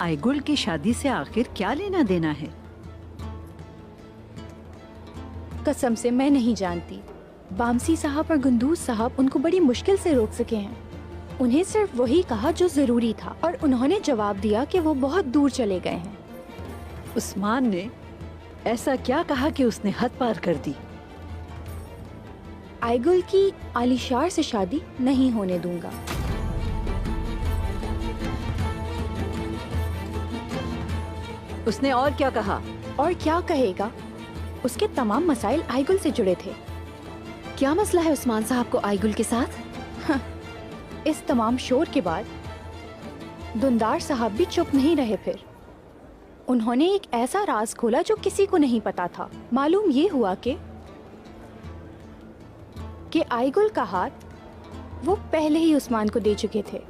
आईगुल की शादी से आखिर क्या लेना देना है? कसम से मैं नहीं जानती। बामसी साहब और गुंदूज साहब उनको बड़ी मुश्किल से रोक सके हैं। उन्हें सिर्फ वही कहा जो जरूरी था और उन्होंने जवाब दिया कि वो बहुत दूर चले गए हैं। उस्मान ने ऐसा क्या कहा कि उसने हद पार कर दी? आईगुल की आलिशार से शादी नहीं होने दूंगा। उसने और क्या कहा? और क्या कहेगा? उसके तमाम मसाइल आईगुल से जुड़े थे। क्या मसला है उस्मान साहब को आईगुल के साथ? इस तमाम शोर के बाद दुंदार साहब भी चुप नहीं रहे। फिर उन्होंने एक ऐसा राज खोला जो किसी को नहीं पता था। मालूम ये हुआ कि आईगुल का हाथ वो पहले ही उस्मान को दे चुके थे।